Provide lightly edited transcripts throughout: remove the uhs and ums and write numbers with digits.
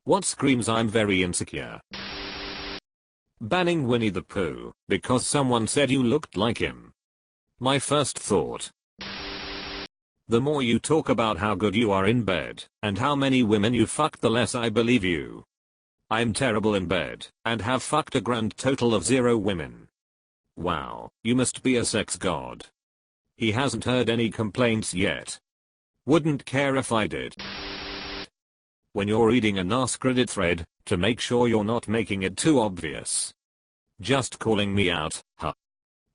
What screams I'm very insecure? Banning Winnie the Pooh because someone said you looked like him. My first thought. The more you talk about how good you are in bed and how many women you fucked, the less I believe you. I'm terrible in bed and have fucked a grand total of 0 women. Wow, you must be a sex god. He hasn't heard any complaints yet. Wouldn't care if I did. When you're reading an AskReddit thread, to make sure you're not making it too obvious. Just calling me out, huh?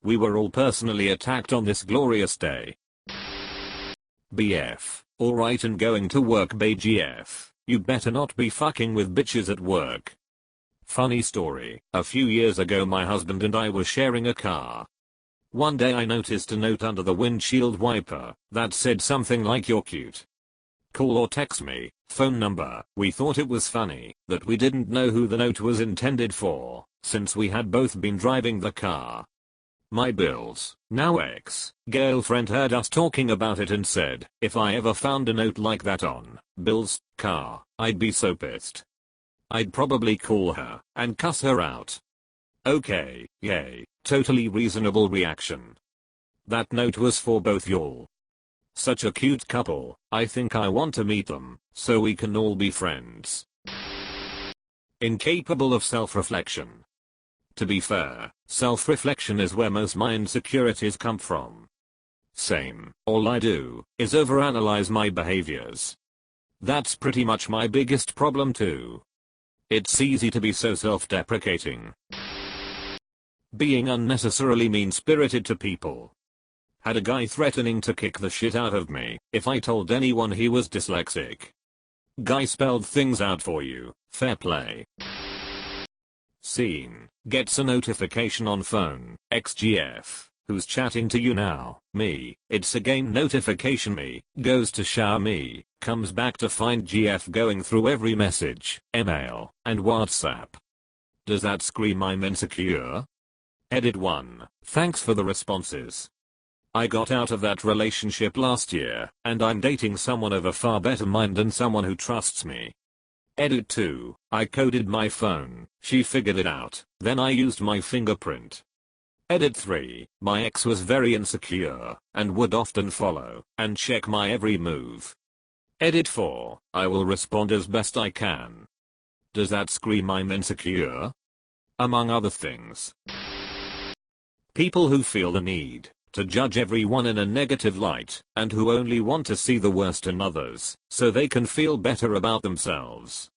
We were all personally attacked on this glorious day. BF, alright, and going to work bae GF, you better not be fucking with bitches at work. Funny story, a few years ago my husband and I were sharing a car. One day I noticed a note under the windshield wiper that said something like "you're cute. Call or text me, phone number." We thought it was funny that we didn't know who the note was intended for, since we had both been driving the car. My Bill's, now ex-girlfriend, heard us talking about it and said, if I ever found a note like that on Bill's car, I'd be so pissed. I'd probably call her and cuss her out. Okay, yay, totally reasonable reaction. That note was for both y'all. Such a cute couple, I think I want to meet them, so we can all be friends. Incapable of self-reflection. To be fair, self-reflection is where most my insecurities come from. Same, all I do is overanalyze my behaviors. That's pretty much my biggest problem too. It's easy to be so self-deprecating. Being unnecessarily mean-spirited to people. Had a guy threatening to kick the shit out of me if I told anyone he was dyslexic. Guy spelled things out for you, fair play. Scene, gets a notification on phone, XGF, who's chatting to you now, me, it's a game notification, me, goes to shower, me, comes back to find GF going through every message, email, and WhatsApp. Does that scream I'm insecure? Edit 1, thanks for the responses. I got out of that relationship last year, and I'm dating someone of a far better mind and someone who trusts me. Edit 2, I coded my phone, she figured it out, then I used my fingerprint. Edit 3, my ex was very insecure, and would often follow and check my every move. Edit 4, I will respond as best I can. Does that scream I'm insecure? Among other things. People who feel the need to judge everyone in a negative light, and who only want to see the worst in others, so they can feel better about themselves.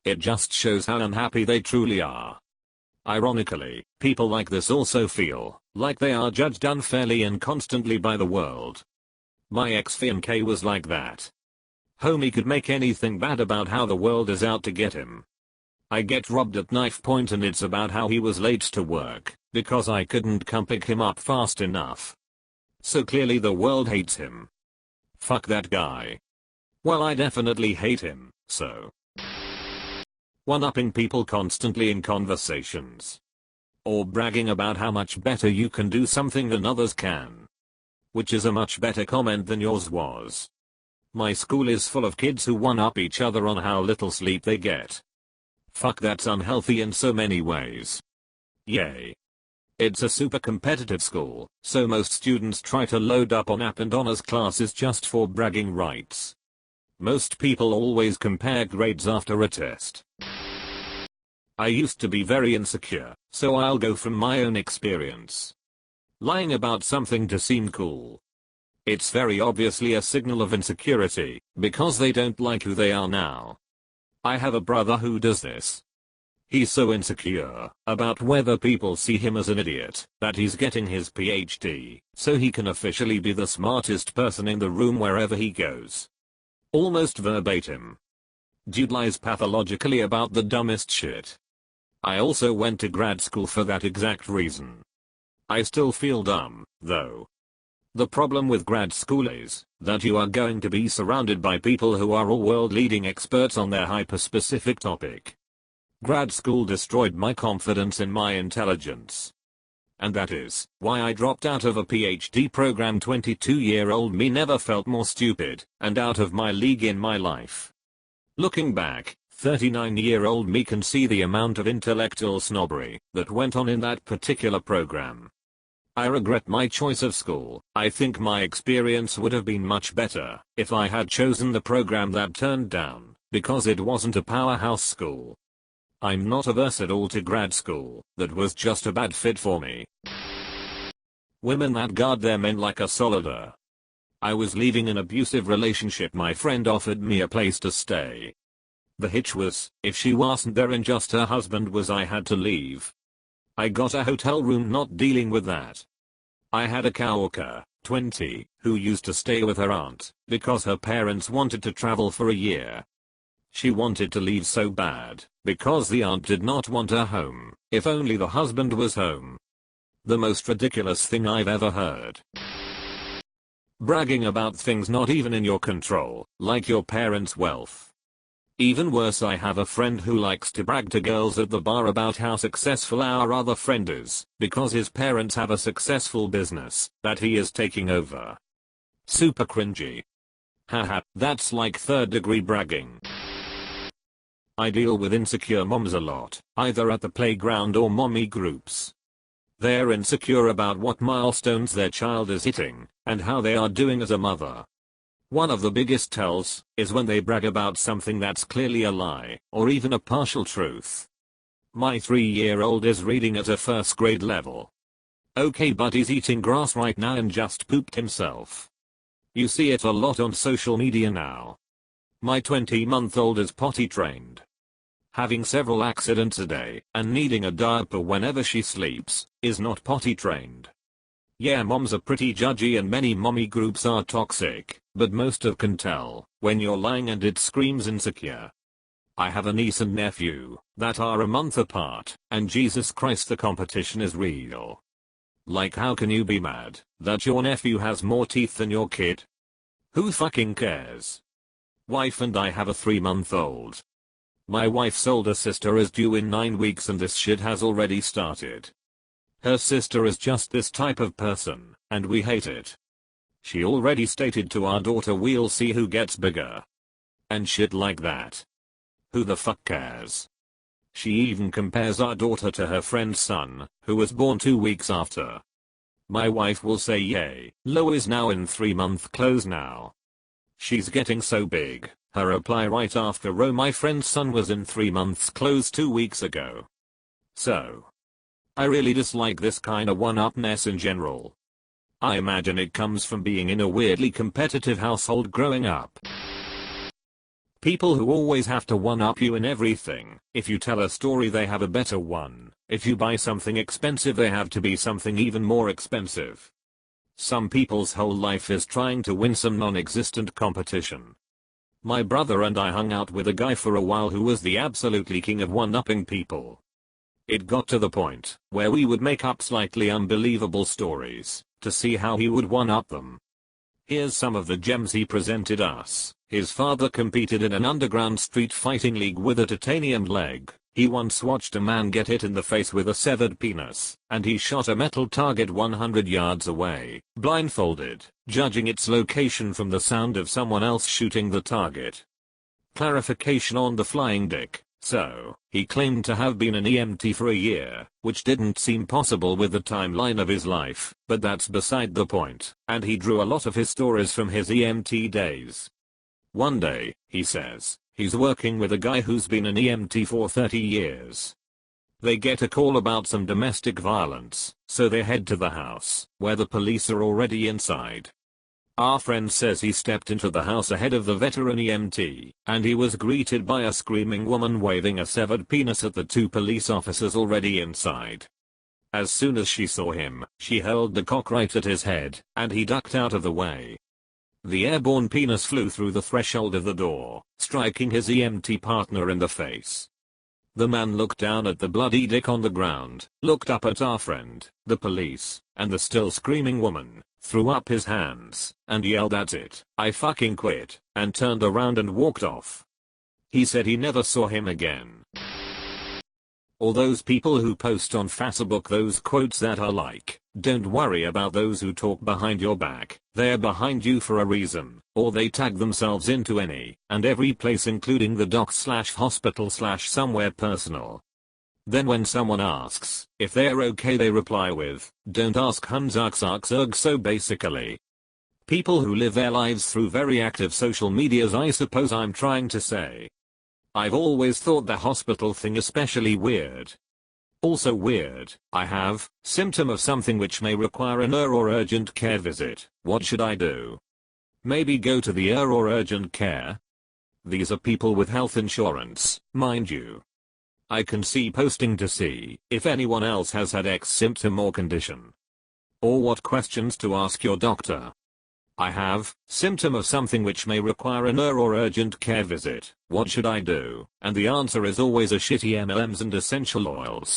It just shows how unhappy they truly are. Ironically, people like this also feel like they are judged unfairly and constantly by the world. My ex-fiancé was like that. Homie could make anything bad about how the world is out to get him. I get robbed at knife point and it's about how he was late to work because I couldn't come pick him up fast enough. So clearly the world hates him. Fuck that guy. Well, I definitely hate him, so. One-upping people constantly in conversations. Or bragging about how much better you can do something than others can. Which is a much better comment than yours was. My school is full of kids who one-up each other on how little sleep they get. Fuck, that's unhealthy in so many ways. Yay. It's a super competitive school, so most students try to load up on app and honors classes just for bragging rights. Most people always compare grades after a test. I used to be very insecure, so I'll go from my own experience. Lying about something to seem cool. It's very obviously a signal of insecurity, because they don't like who they are now. I have a brother who does this. He's so insecure about whether people see him as an idiot that he's getting his PhD so he can officially be the smartest person in the room wherever he goes. Almost verbatim. Dude lies pathologically about the dumbest shit. I also went to grad school for that exact reason. I still feel dumb, though. The problem with grad school is that you are going to be surrounded by people who are all world-leading experts on their hyper-specific topic. Grad school destroyed my confidence in my intelligence. And that is why I dropped out of a PhD program. 22-year-old me never felt more stupid and out of my league in my life. Looking back, 39-year-old me can see the amount of intellectual snobbery that went on in that particular program. I regret my choice of school. I think my experience would have been much better if I had chosen the program that turned down, because it wasn't a powerhouse school. I'm not averse at all to grad school, that was just a bad fit for me. Women that guard their men like a soldier. I was leaving an abusive relationship. My friend offered me a place to stay. The hitch was, if she wasn't there and just her husband was, I had to leave. I got a hotel room. Not dealing with that. I had a coworker, 20, who used to stay with her aunt because her parents wanted to travel for a year. She wanted to leave so bad because the aunt did not want her home. If only the husband was home. The most ridiculous thing I've ever heard. Bragging about things not even in your control, like your parents' wealth. Even worse, I have a friend who likes to brag to girls at the bar about how successful our other friend is, because his parents have a successful business that he is taking over. Super cringy. Haha, that's like third-degree bragging. I deal with insecure moms a lot, either at the playground or mommy groups. They're insecure about what milestones their child is hitting, and how they are doing as a mother. One of the biggest tells is when they brag about something that's clearly a lie, or even a partial truth. My 3-year-old is reading at a first grade level. Okay, but he's eating grass right now and just pooped himself. You see it a lot on social media now. My 20-month-old is potty trained. Having several accidents a day and needing a diaper whenever she sleeps is not potty trained. Yeah, moms are pretty judgy and many mommy groups are toxic, but most of can tell when you're lying and it screams insecure. I have a niece and nephew that are a month apart, and Jesus Christ, the competition is real. Like, how can you be mad that your nephew has more teeth than your kid? Who fucking cares? Wife and I have a 3-month-old. My wife's older sister is due in 9 weeks and this shit has already started. Her sister is just this type of person, and we hate it. She already stated to our daughter we'll see who gets bigger. And shit like that. Who the fuck cares? She even compares our daughter to her friend's son, who was born 2 weeks after. My wife will say yay, Lo is now in 3-month clothes now. She's getting so big. Her reply right after Ro, my friend's son was in 3 months clothes 2 weeks ago. So. I really dislike this kinda one-upness in general. I imagine it comes from being in a weirdly competitive household growing up. People who always have to one-up you in everything. If you tell a story they have a better one. If you buy something expensive they have to be something even more expensive. Some people's whole life is trying to win some non-existent competition. My brother and I hung out with a guy for a while who was the absolutely king of one-upping people. It got to the point where we would make up slightly unbelievable stories to see how he would one-up them. Here's some of the gems he presented us. His father competed in an underground street fighting league with a titanium leg. He once watched a man get hit in the face with a severed penis, and he shot a metal target 100 yards away, blindfolded, judging its location from the sound of someone else shooting the target. Clarification on the flying dick. So, he claimed to have been an EMT for a year, which didn't seem possible with the timeline of his life, but that's beside the point, and he drew a lot of his stories from his EMT days. One day, he says, he's working with a guy who's been an EMT for 30 years. They get a call about some domestic violence, so they head to the house, where the police are already inside. Our friend says he stepped into the house ahead of the veteran EMT, and he was greeted by a screaming woman waving a severed penis at the 2 police officers already inside. As soon as she saw him, she hurled the cock right at his head, and he ducked out of the way. The airborne penis flew through the threshold of the door, striking his EMT partner in the face. The man looked down at the bloody dick on the ground, looked up at our friend, the police, and the still screaming woman, threw up his hands, and yelled at it, "I fucking quit," and turned around and walked off. He said he never saw him again. Or those people who post on Facebook those quotes that are like, "Don't worry about those who talk behind your back, they're behind you for a reason," or they tag themselves into any and every place including the doc/hospital/somewhere personal. Then when someone asks if they're okay they reply with, "Don't ask Hunzarkzarkzerg." So basically, people who live their lives through very active social medias, I suppose I'm trying to say. I've always thought the hospital thing especially weird. Also weird, I have symptom of something which may require an ER or urgent care visit. What should I do? Maybe go to the ER or urgent care? These are people with health insurance, mind you. I can see posting to see if anyone else has had X symptom or condition. Or what questions to ask your doctor. I have symptom of something which may require an ER or urgent care visit. What should I do? And the answer is always a shitty MLMs and essential oils.